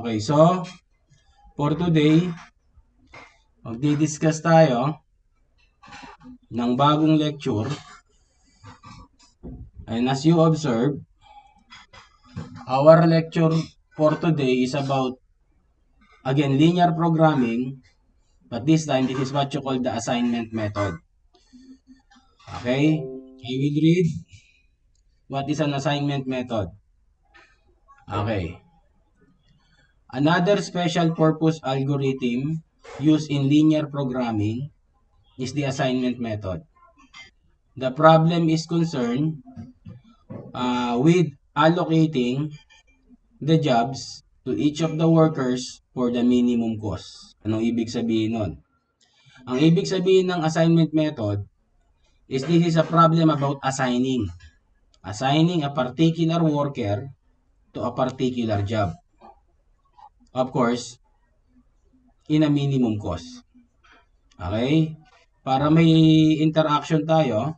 Okay, so for today, magdi-discuss tayo ng bagong lecture. And as you observe, our lecture for today is about, again, linear programming, but this time, this is what you call the assignment method. Okay? I will read what is an assignment method. Okay. Another special purpose algorithm used in linear programming is the assignment method. The problem is concerned with allocating the jobs to each of the workers for the minimum cost. Anong ibig sabihin nun? Ang ibig sabihin ng assignment method is this is a problem about assigning. Assigning a particular worker to a particular job. Of course, in a minimum cost. Okay? Para may interaction tayo,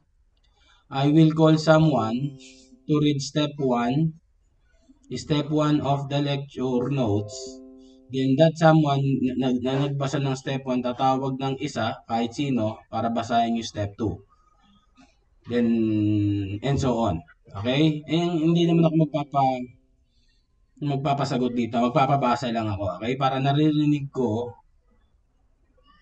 I will call someone to read step 1 of the lecture notes. Then that someone na nagbasa ng step 1, tatawag ng isa, kahit sino, para basahin yung step 2. Then, and so on. Okay? Hindi naman ako magpapasagot dito. Magpapabasa lang ako. Okay? Para naririnig ko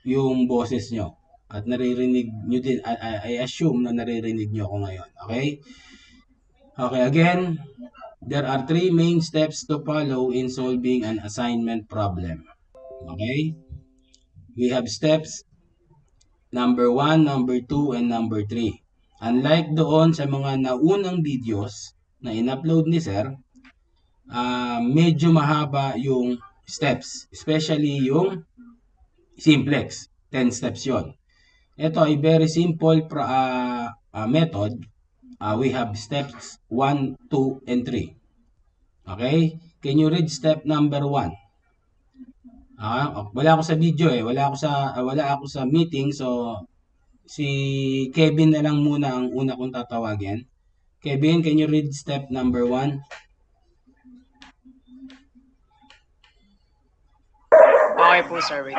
yung boses nyo. At naririnig nyo din, I assume na naririnig nyo ako ngayon. Okay? Okay, again, there are 3 main steps to follow in solving an assignment problem. Okay? We have steps number 1, number 2, and number 3. Unlike doon sa mga naunang videos na in-upload ni Sir, medyo mahaba yung steps. Especially yung simplex. 10 steps yon. Ito ay very simple method. We have steps 1, 2, and 3. Okay? Can you read step number 1? Wala ako sa video eh. Wala ako sa meeting, so si Kevin na lang muna ang una kong tatawagin. Kevin, can you read step number 1? Okay po, sir. Wait.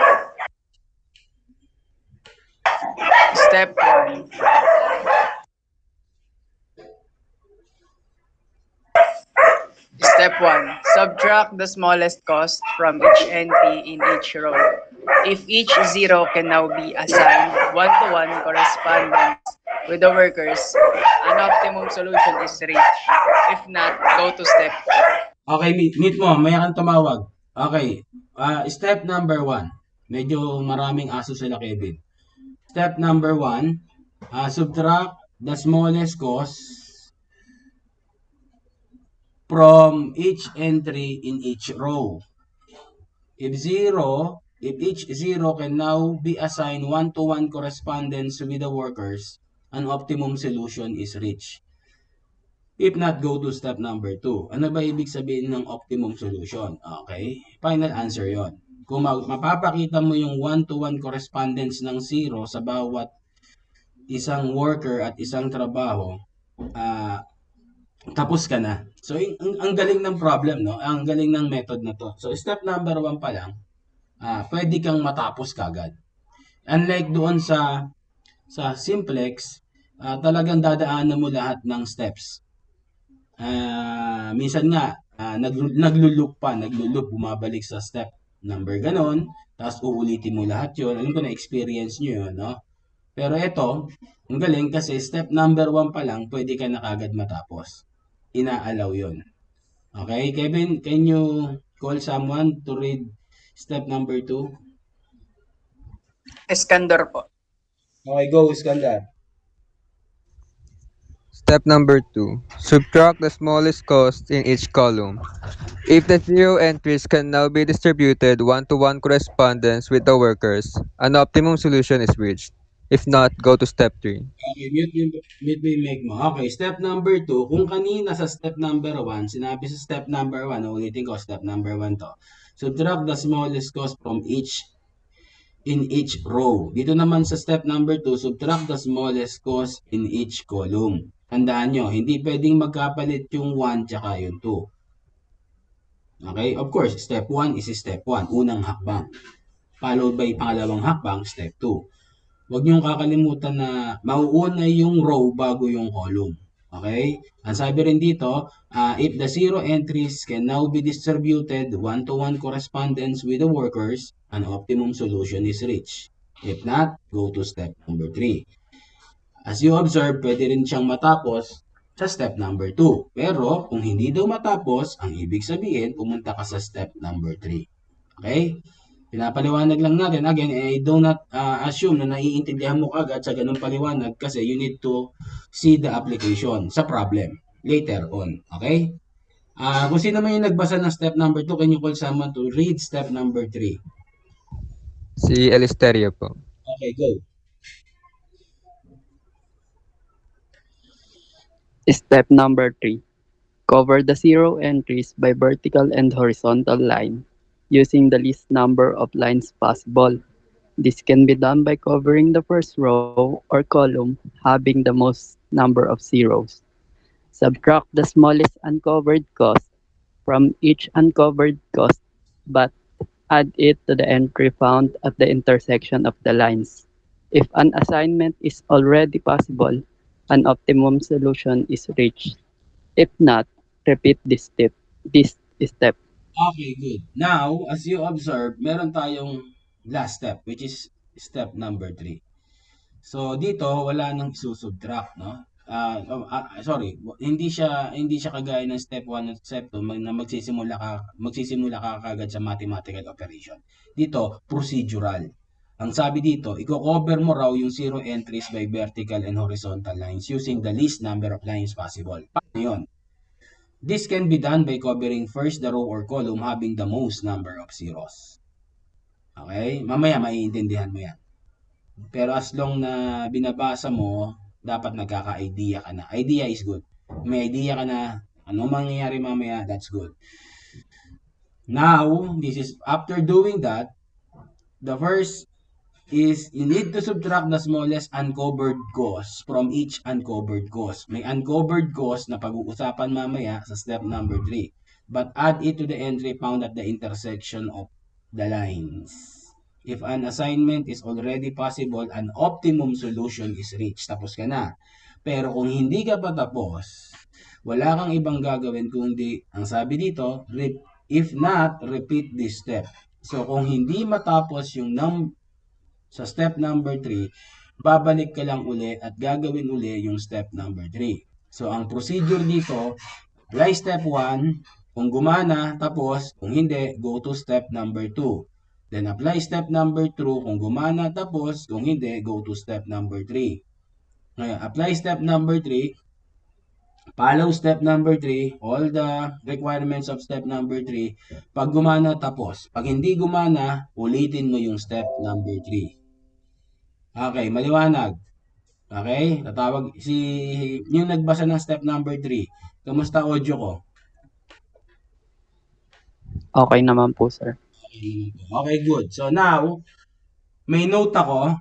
Step 1. Step 1. Subtract the smallest cost from each entry in each row. If each zero can now be assigned one-to-one correspondence with the workers, an optimum solution is reached. If not, go to step 2. Okay, meet mo. Maya kang tumawag. Okay. Step number 1. Medyo maraming aso sila, Kevin. Step number 1. Subtract the smallest cost from each entry in each row. If each zero can now be assigned one-to-one correspondence with the workers, an optimum solution is reached. If not, go to step number 2. Ano ba ibig sabihin ng optimum solution? Okay, final answer yon. Kung mapapakita mo yung one-to-one correspondence ng zero sa bawat isang worker at isang trabaho, tapos ka na. So, ang galing ng problem, no? Ang galing ng method na to. So, step number 1 pa lang, pwede kang matapos kagad. Unlike doon sa simplex, talagang dadaanan mo lahat ng steps. Minsan nga, naglulup, bumabalik sa step number ganon, tapos uulitin mo lahat yun. Alam ko na experience nyo yun, no? Pero ito, ang galing kasi step number 1 pa lang, pwede ka na kagad matapos. Inaalaw yun. Okay, Kevin, can you call someone to read step number 2? Iskandar po. Okay, go, Iskandar. Step number 2. Subtract the smallest cost in each column. If the zero entries can now be distributed one-to-one correspondence with the workers, an optimum solution is reached. If not, go to step 3. Okay, mute yung mic mo. Okay, step number 2. Kung kanina sa step number 1, sinabi sa step number 1, ulitin ko, step number 1 to. Subtract the smallest cost from each row. Dito naman sa step number 2, subtract the smallest cost in each column. Tandaan nyo, hindi pwedeng magkapalit yung 1 tsaka yung 2. Okay? Of course, step 1 is step 1, unang hakbang. Followed by pangalawang hakbang, step 2. Huwag niyong kakalimutan na mauuna yung row bago yung column. Okay? Ang sabi rin dito, if the zero entries can now be distributed one-to-one correspondence with the workers, an optimum solution is reached. If not, go to step number 3. As you observe, pwede rin siyang matapos sa step number 2. Pero kung hindi daw matapos, ang ibig sabihin, pumunta ka sa step number 3. Okay? Pinapaliwanag lang natin. Again, I do not assume na naiintindihan mo kagad sa ganung paliwanag kasi you need to see the application sa problem later on. Okay? Kung sino man yung nagbasa ng step number 2, can you call someone to read step number 3? Si Elisterio po. Okay, go. Step number 3. Cover the zero entries by vertical and horizontal line using the least number of lines possible. This can be done by covering the first row or column having the most number of zeros. Subtract the smallest uncovered cost from each uncovered cost, but add it to the entry found at the intersection of the lines. If an assignment is already possible, an optimum solution is reached. If not, repeat this step. Okay, good. Now, as you observe, meron tayong last step, which is step number 3. So dito wala nang isusubtract, no? Sorry, hindi siya kagaya ng step 1 at step 2 na magsisimula ka kagad sa mathematical operation. Dito procedural. Ang sabi dito, i-cover mo raw yung zero entries by vertical and horizontal lines using the least number of lines possible. Paano 'yon? This can be done by covering first the row or column having the most number of zeros. Okay? Mamaya maiintindihan mo 'yan. Pero as long na binabasa mo, dapat nagkaka-idea ka na. Idea is good. May idea ka na ano mangyayari mamaya, that's good. Now, this is after doing that, the first is you need to subtract the smallest uncovered cost from each uncovered cost. May uncovered cost na pag-uusapan mamaya sa step number 3. But add it to the entry found at the intersection of the lines. If an assignment is already possible, an optimum solution is reached. Tapos ka na. Pero kung hindi ka pa tapos, wala kang ibang gagawin kundi, ang sabi dito, if not, repeat this step. So kung hindi matapos yung sa step number 3, babalik ka lang uli at gagawin uli yung step number 3. So, ang procedure dito, apply step 1, kung gumana, tapos, kung hindi, go to step number 2. Then, apply step number 2, kung gumana, tapos, kung hindi, go to step number 3. Ngayon, apply step number 3, follow step number 3, all the requirements of step number 3. Pag gumana, tapos. Pag hindi gumana, ulitin mo yung step number 3. Okay, maliwanag. Okay, tatawag yung nagbasa ng step number 3. Kamusta audio ko? Okay naman po, sir. Okay, good. So now, may note ako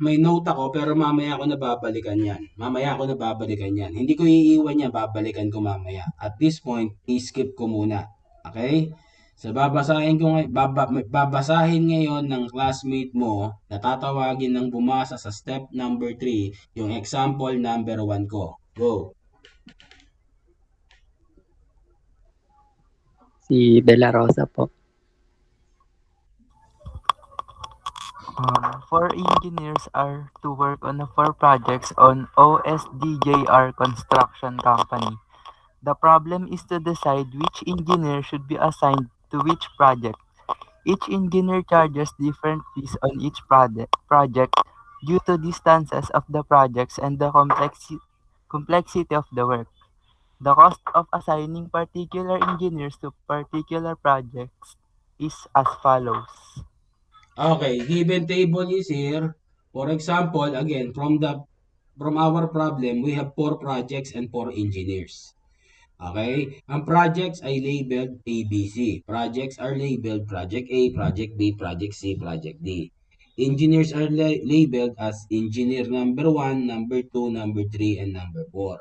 pero mamaya ako nababalikan 'yan. Hindi ko iiwan 'yan, babalikan ko mamaya. At this point, i-skip ko muna. Okay? So babasahin ngayon ng classmate mo na tatawagin ng bumasa sa step number 3 yung example number 1 ko. Go. Si De La Rosa po. Four engineers are to work on the four projects on OSDJR Construction Company. The problem is to decide which engineer should be assigned to which project. Each engineer charges different fees on each project due to distances of the projects and the complexity of the work. The cost of assigning particular engineers to particular projects is as follows. Okay, given table is here. For example, again, from our problem, we have 4 projects and 4 engineers. Okay? Ang projects ay labeled ABC. Projects are labeled Project A, Project B, Project C, Project D. Engineers are labeled as Engineer number 1, number 2, number 3, and number 4.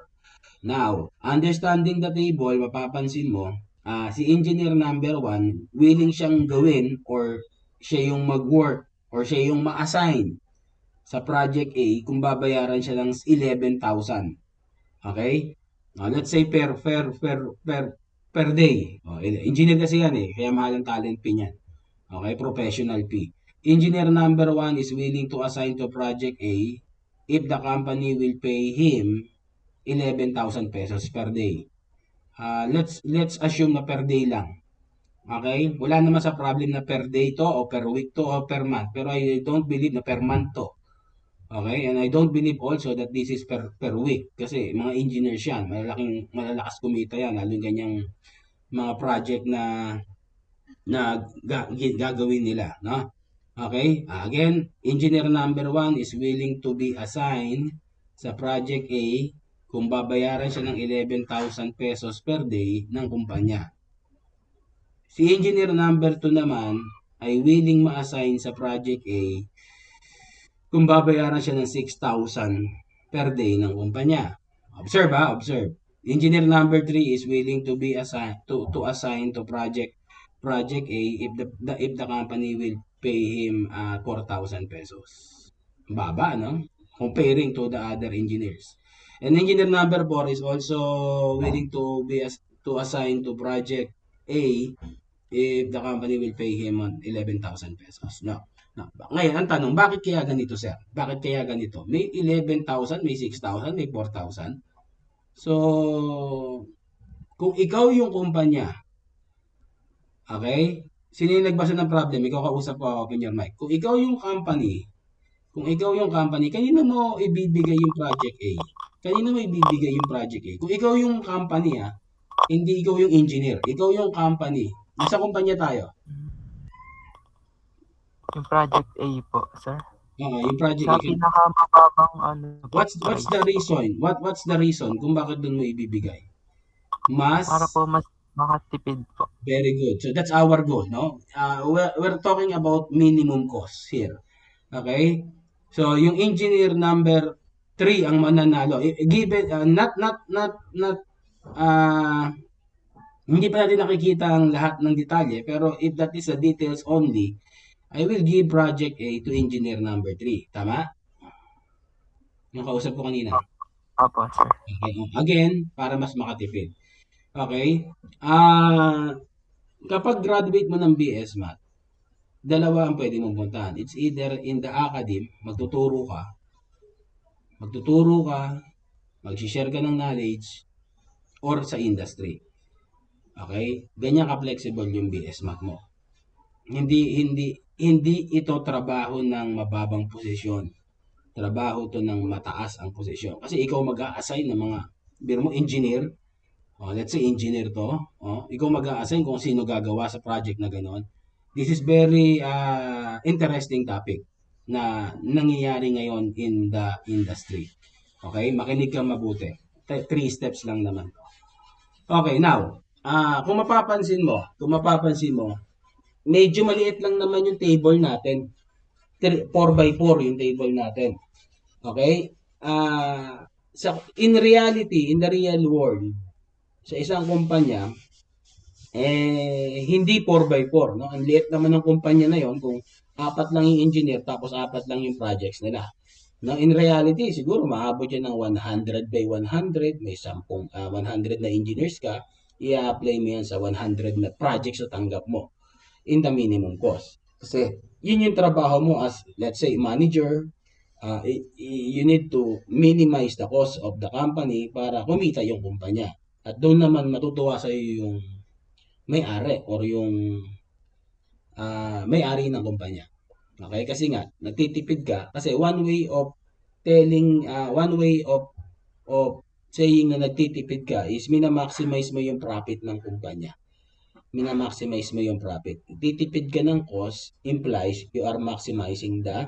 Now, understanding the table, mapapansin mo, Si engineer number 1, willing siyang gawin or siya yung mag-work or siya yung ma-assign sa project A kung babayaran siya ng 11,000. Okay? Let's say per day. Engineer kasi yan eh, kaya mahal ang talent fee niyan. Okay, professional fee. Engineer number 1 is willing to assign to project A if the company will pay him 11,000 pesos per day. Let's assume na per day lang. Okay? Wala naman sa problem na per day to o per week to o per month. Pero I don't believe na per month to. Okay? And I don't believe also that this is per week. Kasi mga engineers yan. Malalakas kumita yan. Lalo yung ganyang mga project na gagawin nila. No? Okay? Again, engineer number 1 is willing to be assigned sa project A kung babayaran siya ng 11,000 pesos per day ng kumpanya. Si engineer number 2 naman ay willing ma-assign sa project A kung babayaran siya ng 6,000 per day ng kumpanya. Observe. Engineer number 3 is willing to be assigned to assign to project A if the company will pay him 4,000 pesos. Baba, no? Comparing to the other engineers. And engineer number 4 is also willing to assign to project A if the company will pay him on 11,000 pesos. No. No. Ngayon, ang tanong, bakit kaya ganito, sir? Bakit kaya ganito? May 11,000, may 6,000, may 4,000. So, kung ikaw yung kumpanya, okay? Sino yung nagbasa ng problem? Ikaw kausap ko, open your mic. Kung ikaw yung company, kanino mo ibibigay yung project A? Kanino mo ibibigay yung project A? Kung ikaw yung company, hindi ikaw yung engineer. Ikaw yung company. Nasa kumpanya tayo. Yung project A po, sir. Yung project Sa A. pinakamababang po, What's the reason? What's the reason kung bakit doon mo ibibigay? para po mas makatipid po. Very good. So that's our goal, no? We're talking about minimum cost here. Okay? So yung engineer number 3 ang mananalo. Given not hindi pa natin nakikita ang lahat ng detalye, pero if that is the details only, I will give project A to engineer number 3. Tama? Yung kausap ko kanina. Opo, sir. Okay. Again, para mas makatipid. Okay? Kapag graduate mo ng BS Math, dalawa ang pwede mong puntahan. It's either in the academe, magtuturo ka, mag-share ka ng knowledge, or sa industry. Okay? Ganyan ka-flexible yung BS Math mo. Hindi ito trabaho ng mababang posisyon. Trabaho to ng mataas ang posisyon. Kasi ikaw mag-a-assign ng mga, biro mo, engineer. Let's say engineer to. Ikaw mag-a-assign kung sino gagawa sa project na gano'n. This is very interesting topic na nangyayari ngayon in the industry. Okay? Makinig kang mabuti. 3 steps lang naman. Okay, now, kung mapapansin mo, medyo maliit lang naman yung table natin. 4x4 yung table natin. Okay? In reality, in the real world, sa isang kumpanya, hindi 4x4. No? Ang liit naman ng kumpanya na yon kung 4 lang yung engineer tapos 4 lang yung projects nila. No, in reality, siguro maabot yan ng 100 by 100. May 100 na engineers ka, i-apply mo yan sa 100 na projects na tanggap mo in the minimum cost. Kasi yun yung trabaho mo as, let's say, manager. You need to minimize the cost of the company para kumita yung kumpanya. At doon naman matutuwa sa iyo yung may-ari or yung may-ari ng kumpanya. Okay? Kasi nga, nagtitipid ka. Kasi one way of saying na nagtitipid ka is minamaximize mo yung profit ng kumpanya. Minamaximize mo yung profit. Titipid ka ng cost implies you are maximizing the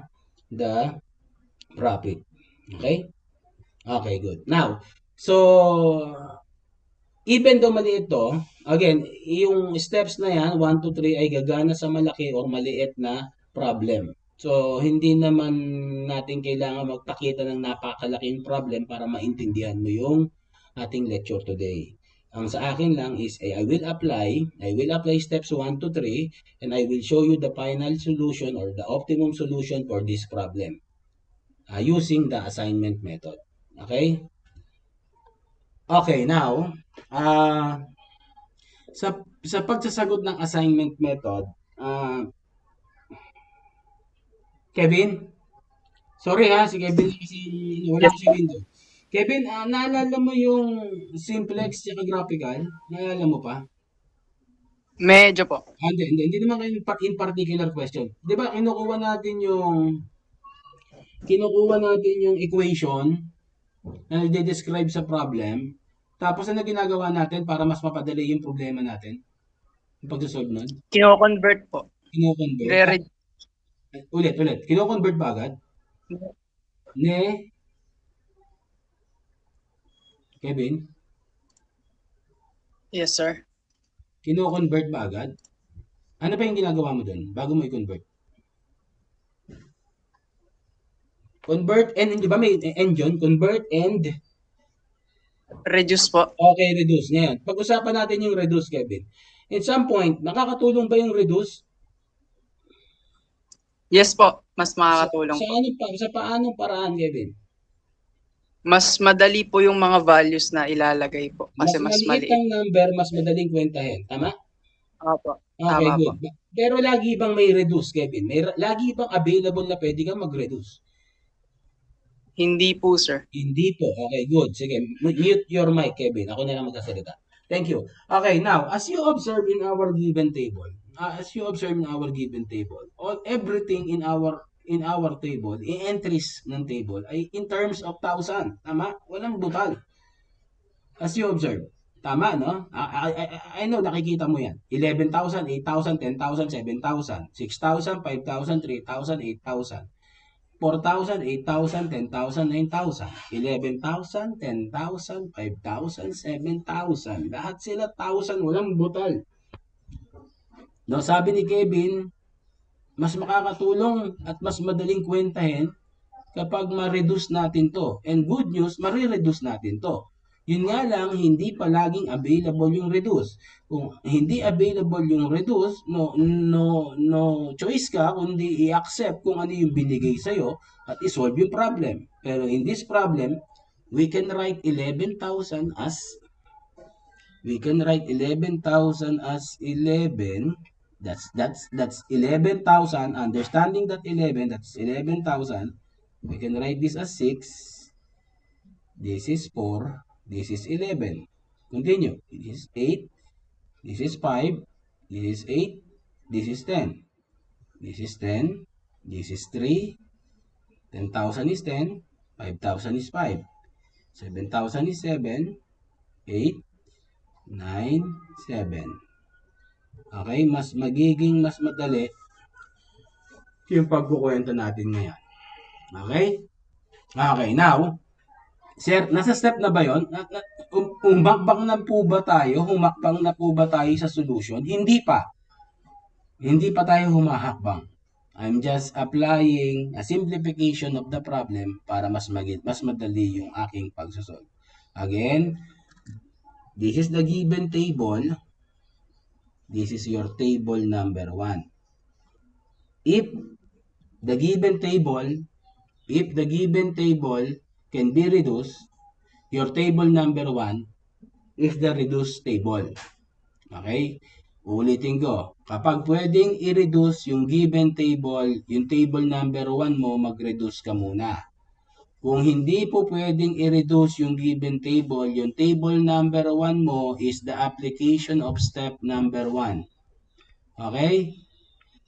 profit. Okay? Okay, good. Now, so even though maliit to, again, yung steps na yan, 1, 2, 3 ay gagana sa malaki o maliit na problem. So, hindi naman natin kailangan magpakita ng napakalaking problem para maintindihan mo yung ating lecture today. Ang sa akin lang is I will apply steps 1 to 3 and I will show you the final solution or the optimum solution for this problem using the assignment method. Okay? Okay, now, uh, sa sa pagsasagot ng assignment method, uh, Kevin, sorry ha, si Kevin kasi wala Yes ko si po. window. Kevin, naalala mo yung simplex at graphical? Naalala mo pa? Medyo po. Hindi naman kayo in particular question. 'Di ba kinukuha natin yung equation na nagde-describe sa problem, tapos ano ginagawa natin para mas mapadali yung problema natin? Yung pagso-solve nun? Kino-convert po. Kino-convert. Re- Ulit. Kino-convert ba agad? Ne, Kevin, Yes, sir. kino-convert ba agad? Ano pa yung ginagawa mo dun bago mo i-convert? Convert and, di ba may end yun? Convert and, Reduce po. okay, reduce. Ngayon, pag-usapan natin yung reduce, Kevin. At some point, nakakatulong ba yung reduce? Yes po. Mas Sa, makakatulong sa, po. ano pa, sa paanong paraan, Kevin? Mas madali po yung mga values na ilalagay po. Kasi Mas mas maliit maliit. ang number, mas madaling kwentahin. Tama? Opo. Okay, Tama po. good. Pero lagi bang may reduce, Kevin? Lagi bang available na pwede kang mag-reduce? Hindi po, sir. Hindi po. Okay, good. Sige, mute your mic, Kevin. Ako na lang magsasalita. Thank you. Okay, now, as you observe in our given table, everything in our table, entries ng table ay in terms of thousand. Tama? Walang butal. As you observe. Tama, no? I know, nakikita mo yan. 11,000, 8,000, 10,000, 7,000, 6,000, 5,000, 3,000, 8,000. 4,000, 8,000, 10,000, 9,000, 11,000, 10,000, 5,000, 7,000. Lahat sila 1,000, walang butal. No, sabi ni Kevin, mas makakatulong at mas madaling kwentahin kapag ma-reduce natin to. And good news, ma-reduce natin to. Yun nga lang, hindi palaging available yung reduce. Kung hindi available yung reduce, no choice ka kundi i-accept kung ano yung binigay sa'yo at isolve yung problem. Pero in this problem, we can write 11,000 as 11. That's 11,000. Understanding that 11, that's 11,000. We can write this as 6. This is 4. This is 11. Continue. This is 8. This is 5. This is 8. This is 10. This is 10. This is 3. 10,000 is 10. 5,000 is 5. 7,000 is 7. 8. 9. 7. Okay? Mas madali yung pagkukwento natin ngayon. Okay? Okay, now, sir, nasa step na ba yon? Humakbang na po ba tayo? Humakbang na po ba tayo sa solution? Hindi pa. Hindi pa tayo humahakbang. I'm just applying a simplification of the problem para mas madali yung aking pagsosolve. Again, this is the given table. This is your table number 1. If the given table can be reduced, your table number 1 is the reduced table. Okay? Ulitin ko. Kapag pwedeng i-reduce yung given table, yung table number 1 mo, mag-reduce ka muna. Kung hindi po pwedeng i-reduce yung given table, yung table number 1 mo is the application of step number 1. Okay?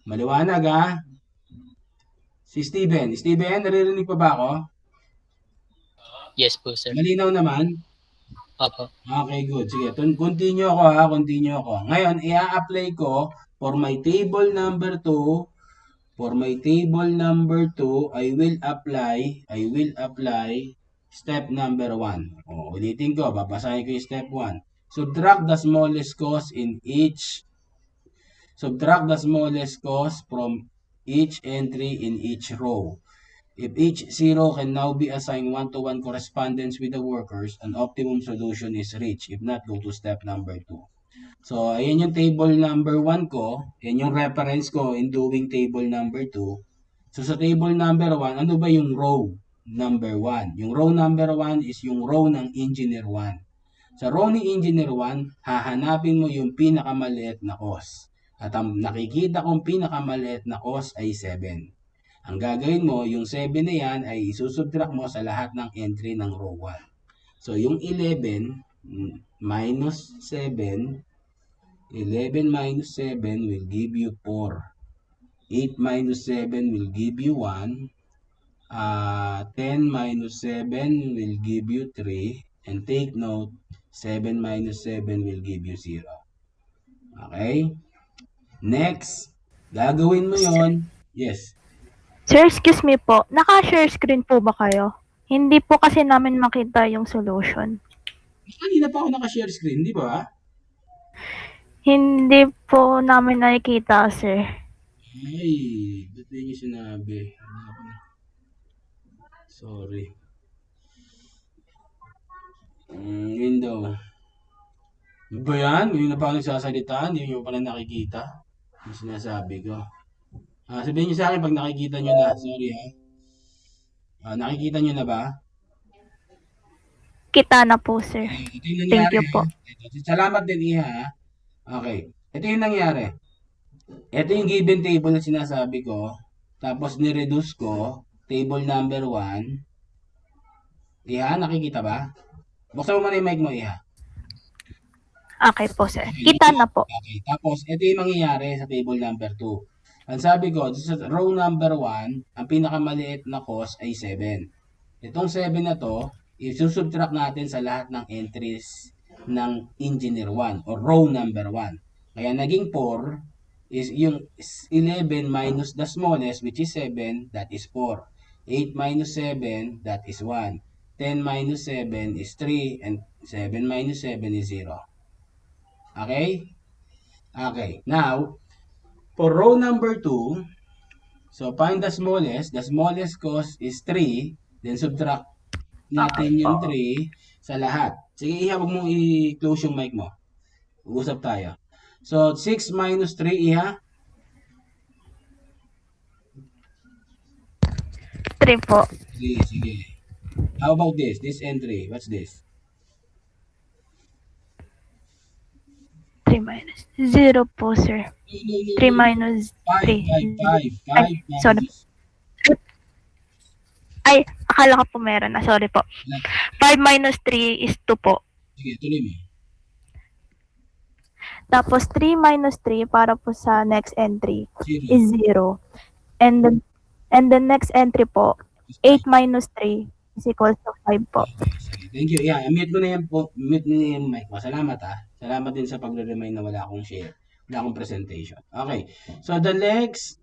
Maliwanag ha? Si Steven. Steven, naririnig pa ba ako? Yes po, sir. Malinaw naman? Opo. Okay, good. Sige, continue ako ha, continue ako. Ngayon, i-apply ko for my table number 2. For my table number 2, I will apply step number 1. O, ulitin ko, babasahin ko yung step 1. Subtract the smallest cost from each entry in each row. If each zero can now be assigned one-to-one correspondence with the workers, an optimum solution is reached. If not, go to step number 2. So, ayan yung table number 1 ko. Ayan yung reference ko in doing table number 2. So, sa table number 1, ano ba yung row number 1? Yung row number 1 is yung row ng engineer 1. Sa row ni engineer 1, hahanapin mo yung pinakamaliit na cost. At ang nakikita kong pinakamaliit na cost ay 7. Ang gagawin mo, yung 7 na yan ay isusubtract mo sa lahat ng entry ng row 1. So, yung 11 minus 7, 11 minus 7 will give you 4. 8 minus 7 will give you 1. 10 minus 7 will give you 3. And take note, 7 minus 7 will give you 0. Okay? Next, gagawin mo yon. Yes. Sir, excuse me po. Naka-share screen po ba kayo? Hindi po kasi namin makita yung solution. Kanina pa ako naka-share screen, di ba? Hindi po namin nakikita, sir. Ay, ba't di niyo sinabi? Sorry. Window. Ano ba yan? Hindi na pa ako nagsasalita. Hindi niyo pala nakikita. Yung sinasabi ko. Sabihin niyo sa akin pag nakikita niyo na. Sorry ha. Nakikita niyo na ba? Kita na po, sir. Ito yung Thank nangyari. you po. Salamat din, Iha. Ha? Okay. Ito yung nangyari. Ito yung given table na sinasabi ko. Tapos ni-reduce ko. Table number 1. Iha, nakikita ba? Buksan mo muna yung mic mo, Iha. Okay po, sir. Kita na po. Okay. Tapos, ito yung mangyayari sa table number 2. Ang sabi ko, sa row number 1, ang pinakamaliit na cost ay 7. Itong 7 na to, isusubtract natin sa lahat ng entries ng engineer 1 or row number 1. Kaya naging 4 is yung 11 minus the smallest which is 7, that is 4. 8 minus 7, that is 1. 10 minus 7 is 3 and 7 minus 7 is 0. Okay? Okay. Now, for row number 2, so find the smallest. The smallest cost is 3. Then subtract natin yung 3 sa lahat. Sige, Iha, huwag mong i-close yung mic mo. Usap tayo. So, 6 minus 3, Iha? 3 po. 3, sige. How about this? This entry. What's this? 3 minus 0 po, sir. 3 minus 3. 5 Sorry. Ay, akala ko po meron na. Sorry po. 5 minus 3 is 2 po. Sige, tuloy mo. Tapos 3 minus 3 para po sa next entry 0. is 0. And the next entry po, 8 minus 3 is equal to 5 po. Sige, thank you. Yeah, mute mo na yan po. Mute mo na yung mic mo. Salamat ha. Salamat din sa pagre-remind na wala akong share. Wala akong presentation. Okay. So the next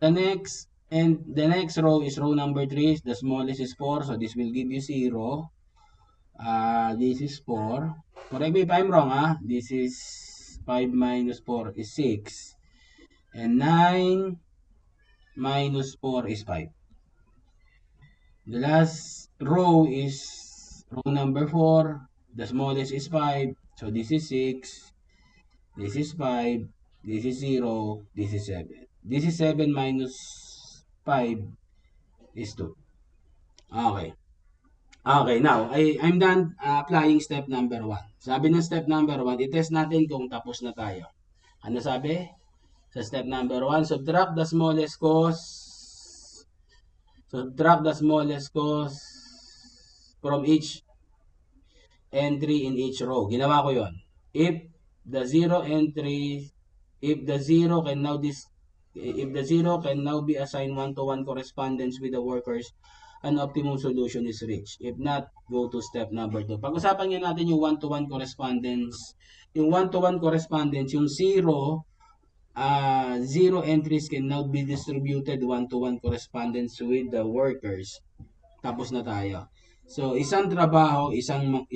row is row number 3. The smallest is 4. So this will give you 0. This is 4. Correct me if I'm wrong ha. This is 5 minus 4 is 6. And 9 minus 4 is 5. The last row is row number 4. The smallest is 5. So this is 6. This is 5. This is 0. This is 7. This is 7 minus 5 is 2. Okay. Okay, now, I'm done applying step number 1. Sabi ng step number 1, i-test natin kung tapos na tayo. Ano sabi? Sa step number 1, subtract the smallest cost from each entry in each row. Ginawa ko yon. If the zero can now be assigned one-to-one correspondence with the workers, an optimum solution is reached. If not, go to step number 2. Pag-usapan nga natin yung one-to-one correspondence. Yung one-to-one correspondence, yung zero entries can now be distributed one-to-one correspondence with the workers. Tapos na tayo. So, isang trabaho, isang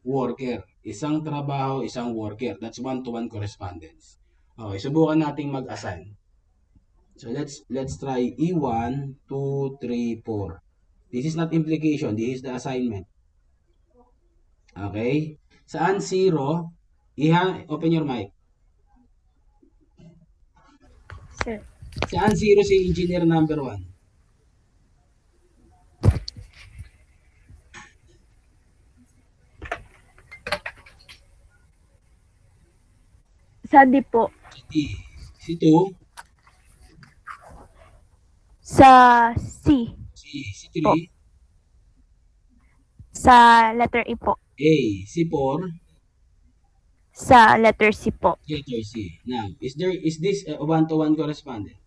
worker. Isang trabaho, isang worker. That's one-to-one correspondence. Okay, subukan nating mag-assign. So, let's try E1, 2, 3, 4. This is not implication. This is the assignment. Okay? Saan zero? Open your mic. Sir. Saan zero si engineer number 1? Sa D po. Si D. Si 2? Sa C Si po. 3? Sa letter E po. A. Si 4? Sa letter C po. Letter C. Now, is this a one-to-one correspondence?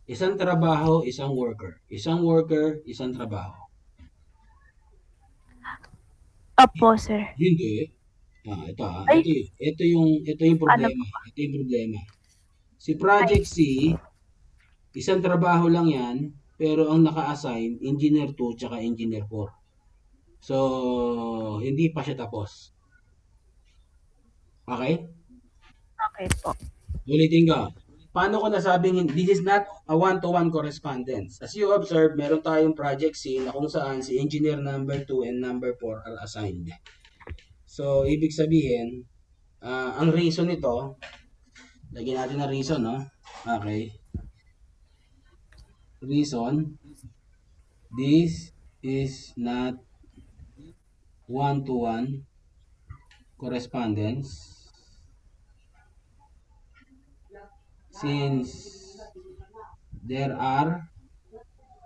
Isang trabaho, isang worker. Isang worker, isang trabaho. Opo, sir. Hindi. Ito Ay. ito yung Ano problema. Ito yung problema. Si Project C, isang trabaho lang yan, pero ang naka-assign, Engineer 2 tsaka Engineer 4. So, hindi pa siya tapos. Okay? Okay po. Ulitin ko. Paano ko nasabing this is not a one-to-one correspondence? As you observe, meron tayong project C na kung saan si engineer number 2 and number 4 are assigned. So, ibig sabihin, ang reason nito, lagyan natin na reason, no? Okay. Reason, this is not one-to-one correspondence since there are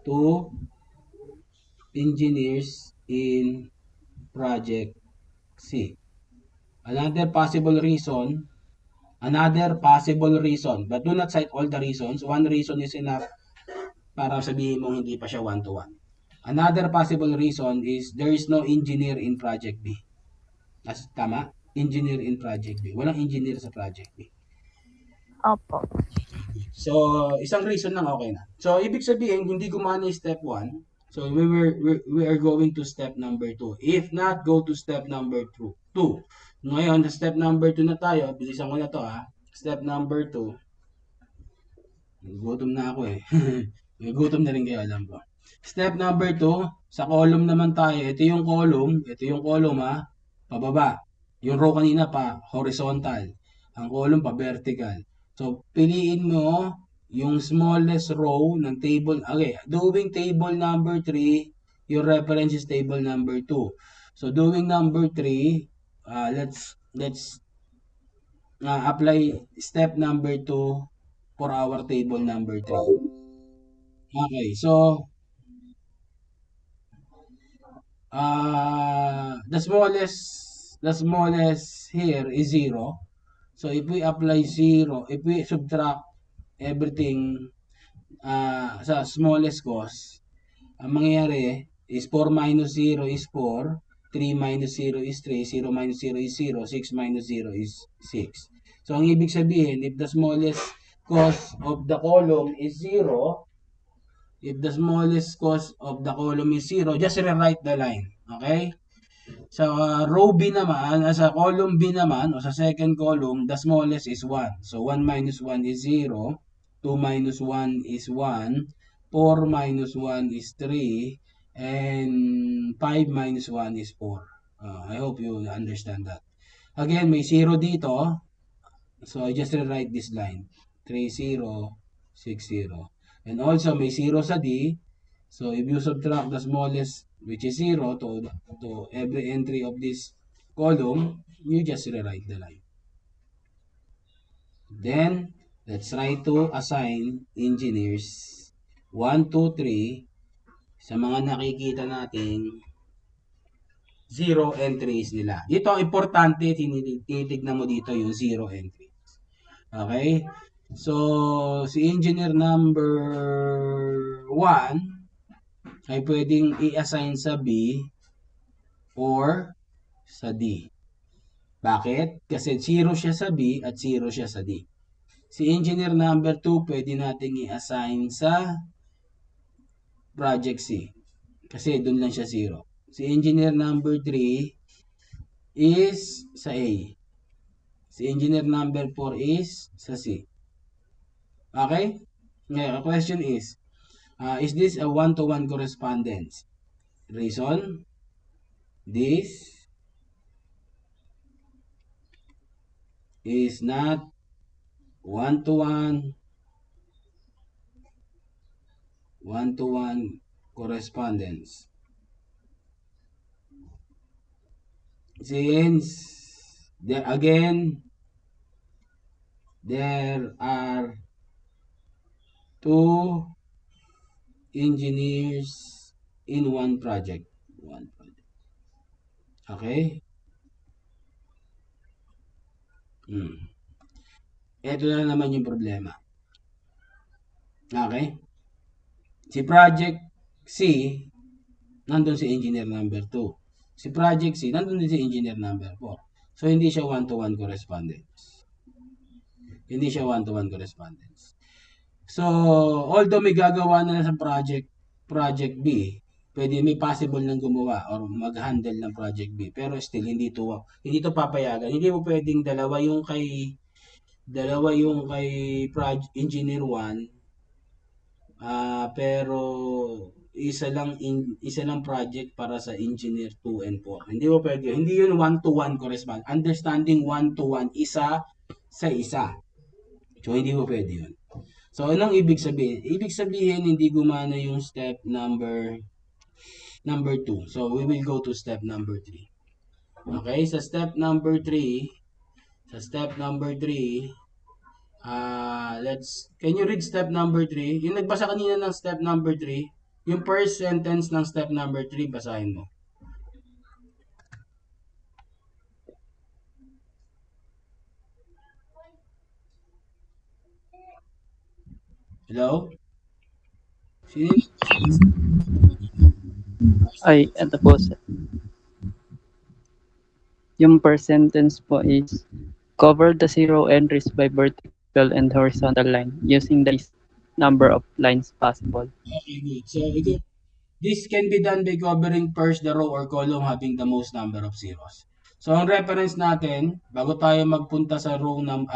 two engineers in project C. Another possible reason, but do not cite all the reasons. One reason is enough para sabihin mong hindi pa siya one-to-one. Another possible reason is there is no engineer in project B. Tama? Engineer in project B. Walang engineer sa project B. Opo. So, isang reason lang okay na. So, ibig sabihin, hindi gumana yung step 1. So, we are going to step number 2. If not, go to step number 2. Ngayon, sa step number 2 na tayo. Bilisan ko na to ha. Step number 2. Gutom na ako eh. Gutom na rin kayo, alam ko. Step number 2, sa column naman tayo. Ito yung column ha. Pababa. Yung row kanina pa, horizontal. Ang column pa, vertical. So, piliin mo yung smallest row ng table. Okay, doing table number 3, your reference is table number 2. So, doing number 3, let's apply step number 2 for our table number 3. Okay, so, the smallest here is 0. So, if we apply 0, if we subtract everything sa smallest cost, ang mangyayari is 4 minus 0 is 4, 3 minus 0 is 3, 0 minus 0 is 0, 6 minus 0 is 6. So, ang ibig sabihin, if the smallest cost of the column is 0, just rewrite the line. Okay? Sa row B naman, sa column B naman, o sa second column, the smallest is 1. So, 1 minus 1 is 0. 2 minus 1 is 1. 4 minus 1 is 3. And 5 minus 1 is 4. I hope you understand that. Again, may 0 dito. So, I just rewrite this line. 3, 0, 6, 0. And also, may 0 sa D. So, if you subtract the smallest, which is 0, to every entry of this column, you just rewrite the line. Then, let's try to assign engineers 1, 2, 3 sa mga nakikita nating 0 entries nila. Dito, importante, tinitignan mo dito yung 0 entries. Okay? So, si engineer number 1 ay pwedeng i-assign sa B or sa D. Bakit? Kasi 0 siya sa B at 0 siya sa D. Si engineer number 2 pwede nating i-assign sa project C. Kasi doon lang siya 0. Si engineer number 3 is sa A. Si engineer number 4 is sa C. Okay? Ngayon, the question is, Is this a one-to-one correspondence? Reason, this is not one-to-one correspondence. Since there are two engineers in one project. Okay? Ito na naman yung problema. Okay? Si Project C, nandun si engineer number 2. Si Project C, nandun din si engineer number 4. So, hindi siya one-to-one correspondence. Hindi siya one-to-one correspondence. So, although may gagawa na sa project B, pwede may possible nang gumawa or mag-handle ng project B. Pero still, hindi to papayagan. Hindi mo pwedeng dalawa yung kay project engineer 1, pero isa lang project para sa engineer 2 and 4. Hindi mo pwede. Hindi yun one-to-one correspond. Understanding one-to-one, isa sa isa. So, hindi mo pwede yun. So, anong ibig sabihin? Ibig sabihin, hindi gumana yung step number 2. So, we will go to step number 3. Okay? Sa step number 3, can you read step number 3? Yung nagbasa kanina ng step number 3, yung first sentence ng step number 3, basahin mo. Hello? Ay, ito po sir. Yung first sentence po is, cover the zero entries by vertical and horizontal line using the least number of lines possible. Okay, good. So, this can be done by covering first the row or column having the most number of zeros. So, ang reference natin, bago tayo magpunta sa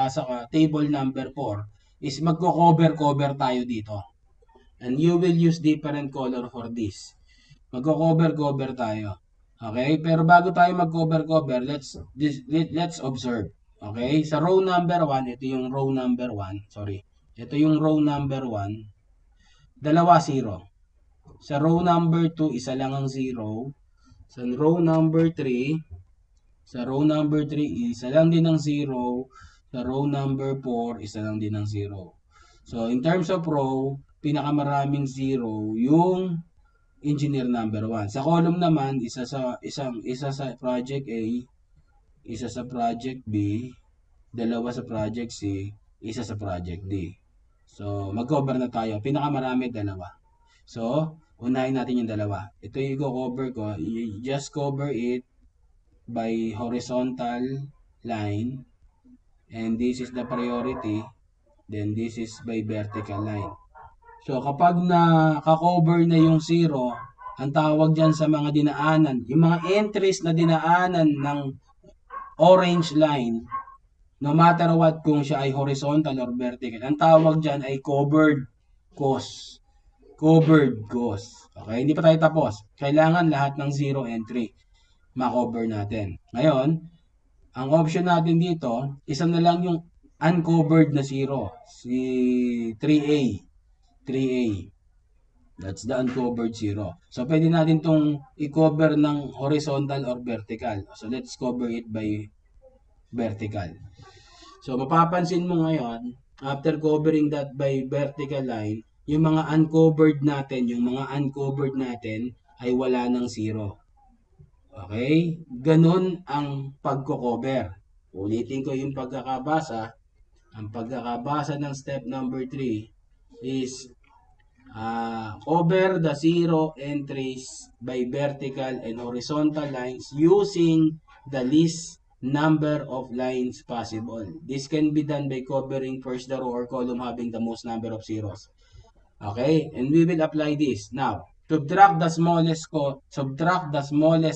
sa table number 4, is magko-cover tayo dito. And you will use different color for this. Magko-cover tayo. Okay? Pero bago tayo mag-cover, let's observe. Okay? Sa row number 1, ito yung row number 1. Sorry. Ito yung row number 1. Dalawa zero. Sa row number 2, isa lang ang zero. Sa row number 3, isa lang din ang zero. Sa row number 4, isa lang din ang zero. So, in terms of row, pinakamaraming zero yung engineer number 1. Sa column naman, isa sa project A, isa sa project B, dalawa sa project C, isa sa project D. So, mag-cover na tayo. Pinakamarami, dalawa. So, unahin natin yung dalawa. Ito yung i-cover ko. You just cover it by horizontal line. And this is the priority. Then, this is by vertical line. So, kapag naka-cover na yung zero, ang tawag dyan sa mga dinaanan, yung mga entries na dinaanan ng orange line, no matter what kung siya ay horizontal or vertical, ang tawag dyan ay covered cost. Covered cost. Okay, hindi pa tayo tapos. Kailangan lahat ng zero entry ma-cover natin. Ngayon, ang option natin dito, isa na lang yung uncovered na zero. Si 3A. 3A. That's the uncovered zero. So, pwede natin itong i-cover ng horizontal or vertical. So, let's cover it by vertical. So, mapapansin mo ngayon, after covering that by vertical line, yung mga uncovered natin ay wala ng zero. Okay? Ganun ang pagko-cover. Ulitin ko yung pagkakabasa. Ang pagkakabasa ng step number 3 is cover the zero entries by vertical and horizontal lines using the least number of lines possible. This can be done by covering first the row or column having the most number of zeros. Okay, and we will apply this. Now, subtract the smallest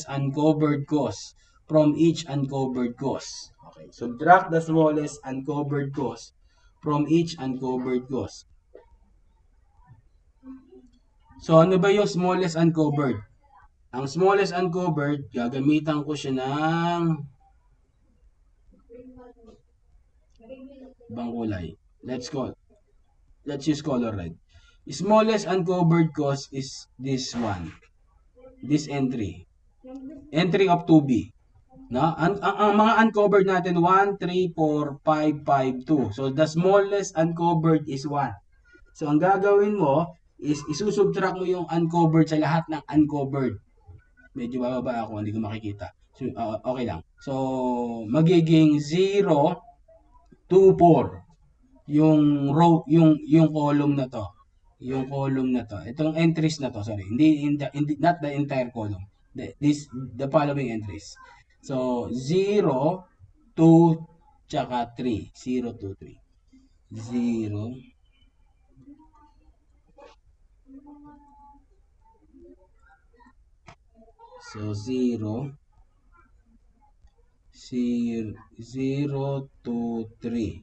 uncovered cost from each uncovered cost. Okay, subtract the smallest uncovered cost from each uncovered cost. So, ano ba yung smallest uncovered? Ang smallest uncovered, gagamitan ko siya ng ibang kulay. Let's use color red. Smallest uncovered cost is this one. This entry. Entry of 2B. No? Ang mga uncovered natin, 1, 3, 4, 5, 5, 2. So, the smallest uncovered is 1. So, ang gagawin mo is isusubtract mo yung uncovered sa lahat ng uncovered. Medyo bababa ako, hindi ko makikita. So, okay lang. So, magiging 0, 2, 4. Yung row, yung column na to. Yung column na to. Itong entries na to, sorry. Not the entire column. The following entries. So, 0, 2, tsaka 3. 0, 2, 3. 0, so 0, 0, 2, 3.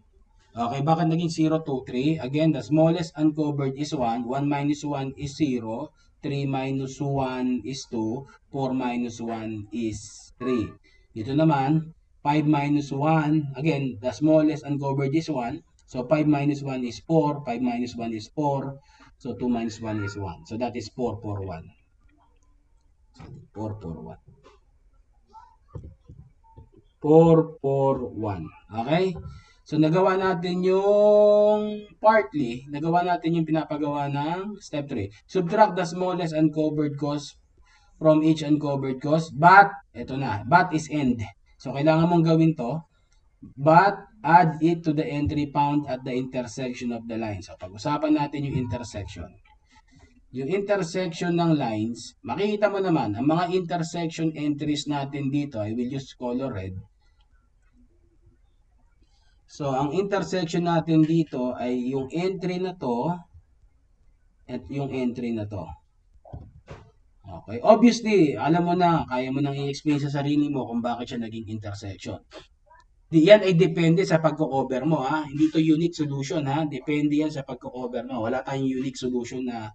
Okay, bakit naging 0, 2, 3? Again, the smallest uncovered is 1. 1 minus 1 is 0. 3 minus 1 is 2. 4 minus 1 is 3. Dito naman, 5 minus 1. Again, the smallest uncovered is 1. So, 5 minus 1 is 4. 5 minus 1 is 4. So, 2 minus 1 is 1. So, that is 4, 4, 1. So, 4, 4, 1. 4, 4, 1. Okay? So, nagawa natin yung partly, nagawa natin yung pinapagawa ng step 3. Subtract the smallest uncovered cost from each uncovered cost, but, eto na, but is end. So, kailangan mong gawin to, but add it to the entry found at the intersection of the lines. So, pag-usapan natin yung intersection. Yung intersection ng lines, makikita mo naman, ang mga intersection entries natin dito, I will use color red. So, ang intersection natin dito ay yung entry na to at yung entry na to. Okay. Obviously, alam mo na, kaya mo nang i-explain sa sarili mo kung bakit siya naging intersection. Yan ay depende sa pagko-cover mo, ha. Hindi to unique solution, ha. Depende yan sa pagko-cover mo. Wala tayong unique solution na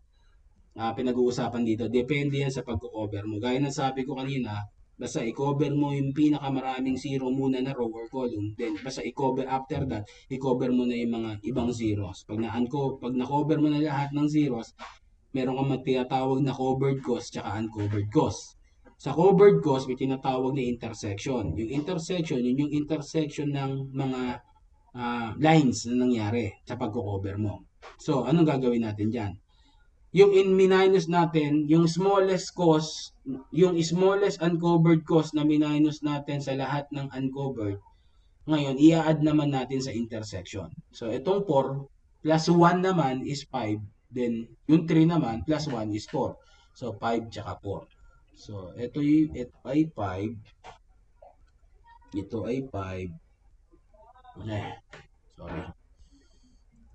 pinag-uusapan dito. Depende yan sa pagko-cover mo. Gaya ng sabi ko kanina, basta i-cover mo yung pinakamaraming zero muna na row or column. Then, basta i-cover after that, i-cover mo na yung mga ibang zeros. Pag na-cover mo na lahat ng zeros, meron kang tinatawag na covered cost tsaka uncovered cost. Sa covered cost, may tinatawag na intersection. Yung intersection, yun yung intersection ng mga lines na nangyari sa pagko-cover mo. So, anong gagawin natin dyan? Yung in minus natin, yung smallest cost, yung smallest uncovered cost na minus natin sa lahat ng uncovered, ngayon, i-add naman natin sa intersection. So, itong 4 plus 1 naman is 5. Then, yung 3 naman plus 1 is 4. So, 5 tsaka 4. So, ito ay 5. Ito ay 5. Sorry.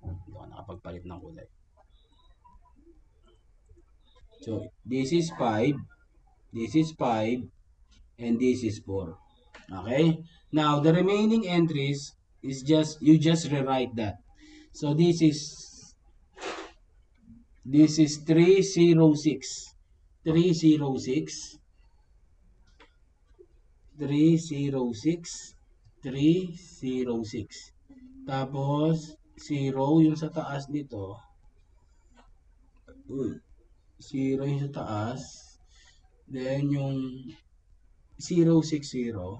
Hindi ako nakapagpalit ng kulay. So, this is 5, this is 5, and this is 4. Okay? Now, the remaining entries is you just rewrite that. So, this is 306. 306. 306. 306. Tapos, 0 yung sa taas nito. 0 yung sa taas. Then, yung 060.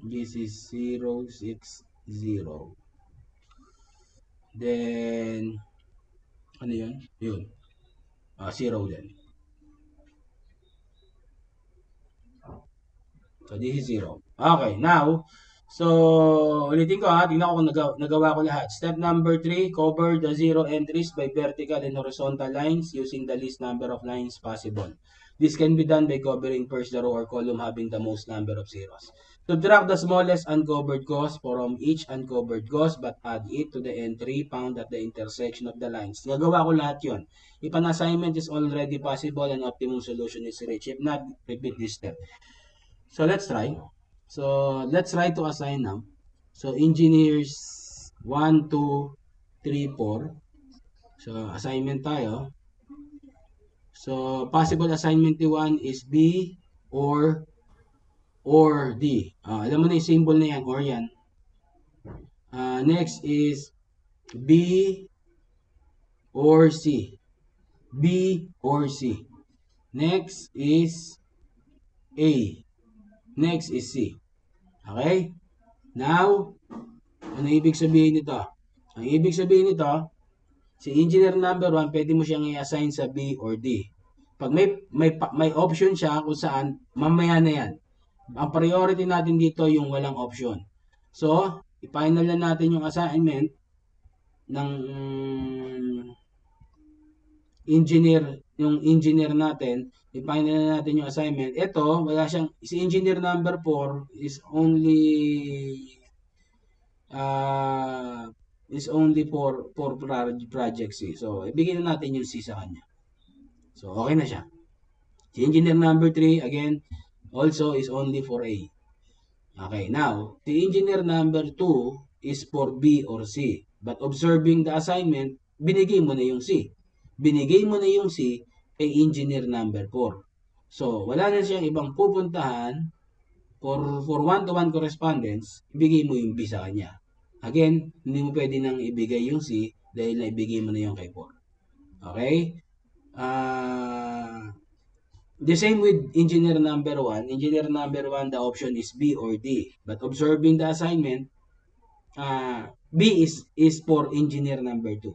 This is 060. Then, ano yun? Yun. 0 din. So, this is 0. Okay, now, so, ulitin ko ha. Tingnan ko kung nagawa ko lahat. Step number 3, cover the 0 entries by vertical and horizontal lines using the least number of lines possible. This can be done by covering first the row or column having the most number of zeros. Subtract the smallest uncovered cost from each uncovered cost but add it to the entry found at the intersection of the lines. Nagawa ko lahat yun. If an assignment is already possible and optimum solution is reached, if not, repeat this step. So, let's try. So, let's try to assign now. So, engineers 1, 2, 3, 4. So, assignment tayo. So, possible assignment ni 1 is B or D. Alam mo na yung symbol na yan, or yan. Next is B or C. B or C. Next is A. Next is C. Okay? Now, ano ibig sabihin nito? Ang ibig sabihin nito, si engineer number 1, pwede mo siyang i-assign sa B or D. Pag may option siya kung saan, mamaya na yan. Ang priority natin dito yung walang option. So, i-final na natin yung assignment ng engineer natin. I-final na natin yung assignment. Ito, wala siyang, si engineer number 4 is only for project C. So, ibigay na natin yung C sa kanya. So, okay na siya. Si engineer number 3, again, also is only for A. Okay, now, the engineer number 2 is for B or C. But observing the assignment, binigay mo na yung C. Binigay mo na yung C kay engineer number 4. So, wala na siyang ibang pupuntahan for one-to-one correspondence, ibigay mo yung B sa kanya. Again, hindi mo pwede nang ibigay yung C dahil naibigay mo na yung kay 4. Okay? The same with engineer number 1. Engineer number 1, the option is B or D. But observing the assignment, B is for engineer number 2.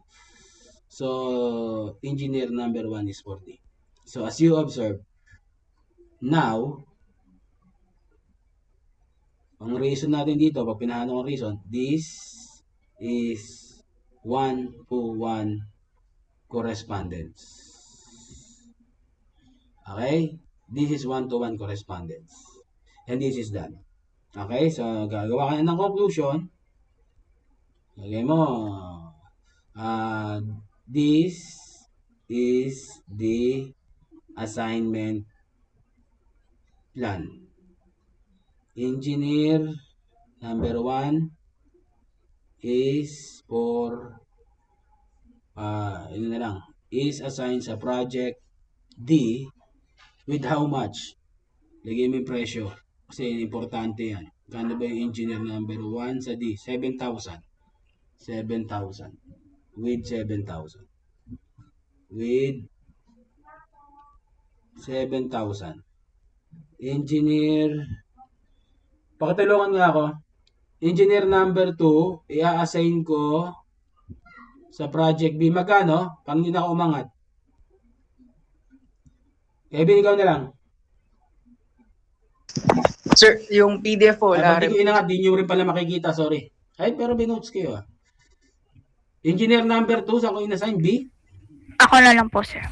So, engineer number 1 is for D. So, as you observe, now, ang reason natin dito, pag pinahano ang reason, this is 1-to-1 correspondence. Okay? This is 1-to-1 correspondence. And this is done. Okay? So, gagawa ka na ng conclusion. Lagay mo, this is the assignment plan. Engineer number 1 is for is assigned sa project D with how much? Lagay mo yung presyo kasi importante yan. Kano ba yung engineer number 1 sa D? 7,000. 7,000 with 7,000 with 7,000. Engineer, pakitulungan nga ako. Engineer number 2, i-assign ko sa project B. Magkano? Parang hindi na ako umangat. Kevin, ikaw na lang. Sir, yung PDF po, Ay, pag di ko inangat, di nyo rin pala makikita. Sorry. Ay, pero binotes kayo. Engineer number 2, saan ko inassign? B? Ako na lang po, sir.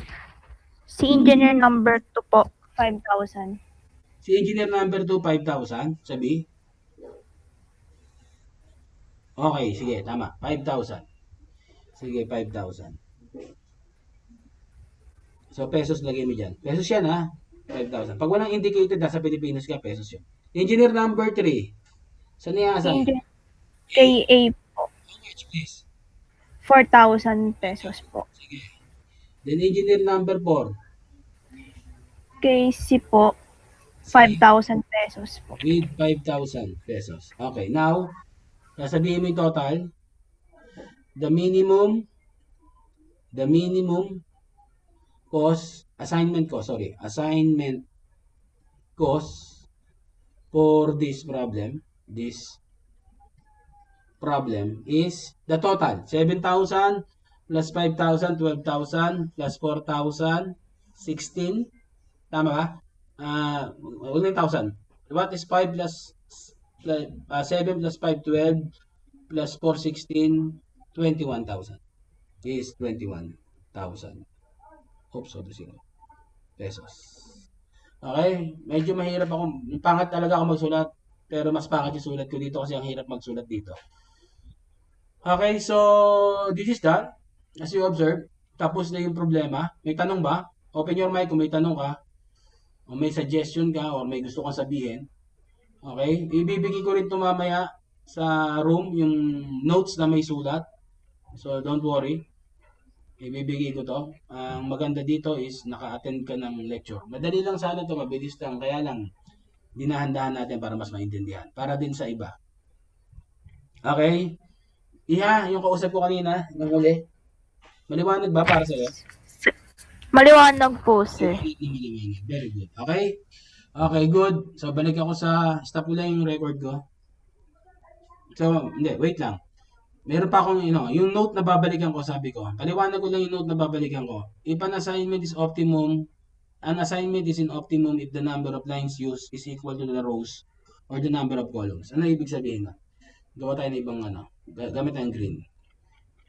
Si engineer number 2 po, 5,000. Si engineer number 2, 5,000. Sa B? Okay, sige, tama. 5,000. Sige, 5,000. So, pesos lagay mo dyan. Pesos yan, ha? 5,000. Pag walang indicated, nasa Pilipinas ka, pesos yun. Engineer number 3. Saan i-assign? KA po, How much, please? 4,000 pesos po. Sige. Then, engineer number 4. KC po, 5,000 pesos po. With 5,000 pesos. Okay, now, sasabihin mo yung total. The minimum cost, assignment cost for this problem is the total. 7,000 plus 5,000, 12,000 plus 4,000, 16. Tama ba? 1,000. What is 5 plus 7 plus 5, 12 plus 4, 16, 21,000. Is 21,000. Oops, so to 0 pesos. Okay? Medyo mahirap ako. Pangat talaga ako magsulat. Pero mas pangat yung sulat ko dito kasi ang hirap magsulat dito. Okay, so this is done. As you observe, tapos na yung problema. May tanong ba? Open your mic kung may tanong ka. O may suggestion ka or may gusto kang sabihin. Okay? Ibibigay ko rin ito mamaya sa room yung notes na may sulat. So don't worry. ibibigay ko to. Ang maganda dito is naka-attend ka ng lecture. Madali lang sana to, mabilis lang. Kaya lang, dinahandahan natin para mas maintindihan. Para din sa iba. Okay? Iha, yung kausap ko kanina, nang huli. Maliwanag ba para sa'yo? Maliwanag po, sir. Maliwanag. Very good. Okay? Okay, good. So, balik ako sa, stop ko lang yung record ko. So, hindi, wait lang. Meron pa akong, yung note na babalikan ko, sabi ko. Paliwanag ko lang yung note na babalikan ko. If an assignment is optimum, an assignment is in optimum if the number of lines used is equal to the rows or the number of columns. Ano ibig sabihin na? Gawa tayo ng ibang gamit tayong green.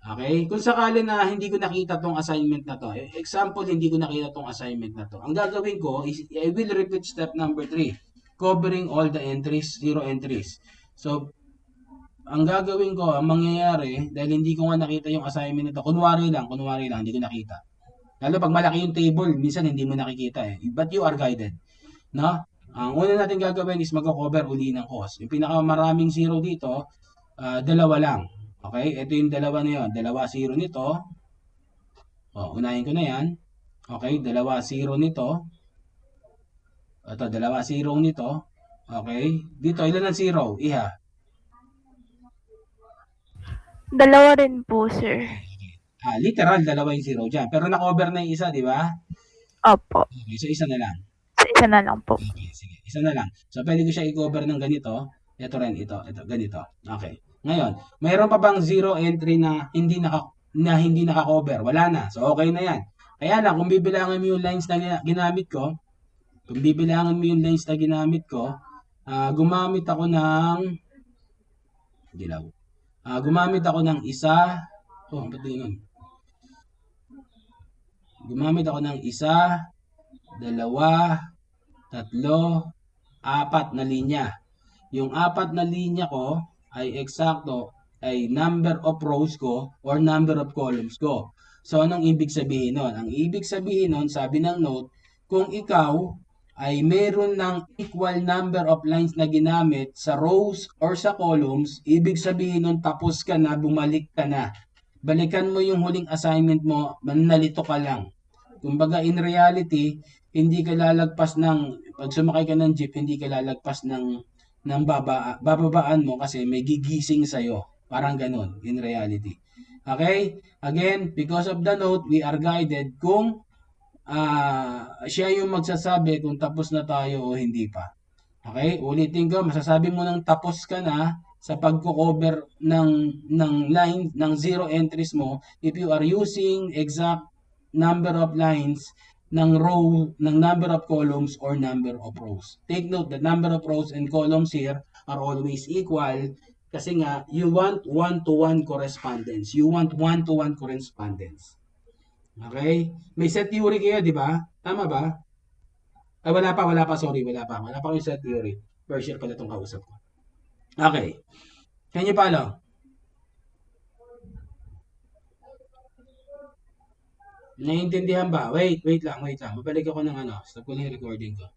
Okay? Kung sakali na hindi ko nakita tong assignment na to, example, hindi ko nakita tong assignment na to. Ang gagawin ko is, I will repeat step number 3, covering all the entries, 0 entries. So, ang gagawin ko, ang mangyayari, dahil hindi ko nga nakita yung assignment nito, kunwari lang, hindi ko nakita. Lalo pag malaki yung table, minsan hindi mo nakikita eh. But you are guided. No? Ang una natin gagawin is magko-cover uli ng cost. Yung pinakamaraming zero dito, dalawa lang. Okay? Ito yung dalawa na yun. Dalawa zero nito. Unahin ko na yan. Okay? Dalawa zero nito. Ito, dalawa zero nito. Okay? Dito, ilan ang zero? Iha. Dalawa rin po, sir. Literal, dalawa yung zero dyan. Pero na-cover na yung isa, di ba? Opo. Okay, so isa na lang. Isa na lang po. Okay, sige. Isa na lang. So, pwede ko siya i-cover ng ganito. Ito rin, ito, ganito. Okay. Ngayon, mayroon pa bang zero entry na hindi naka-cover? Wala na. So, okay na yan. Kaya lang, kung bibilangan mo yung lines na ginamit ko, gumamit ako ng dilaw. Gumamit ako ng isa. Ba't yun? Gumamit ako ng isa, dalawa, tatlo, apat na linya. Yung apat na linya ko ay eksakto ay number of rows ko or number of columns ko. So, anong ibig sabihin nun? Ang ibig sabihin nun, sabi ng note, kung ikaw ay meron ng equal number of lines na ginamit sa rows or sa columns, ibig sabihin nun, tapos ka na, bumalik ka na. Balikan mo yung huling assignment mo, manalito ka lang. Kumbaga, in reality, hindi ka lalagpas pag sumakay ka ng jeep, hindi ka lalagpas ng bababaan mo kasi may gigising sa'yo. Parang ganun, in reality. Okay? Again, because of the note, we are guided kung siya yung magsasabi kung tapos na tayo o hindi pa. Okay? Ulitin ko, masasabi mo nang tapos ka na sa pagko-cover ng line, ng zero entries mo if you are using exact number of lines ng number of columns or number of rows. Take note, the number of rows and columns here are always equal kasi nga, you want one-to-one correspondence. Okay? May set theory kayo, di ba? Tama ba? Ay, wala pa, sorry, wala pa yung set theory. First year pala itong kausap ko. Okay. Can you follow? Naiintindihan ba? Wait lang. Mabalik ako ng stop ko na yung recording ko.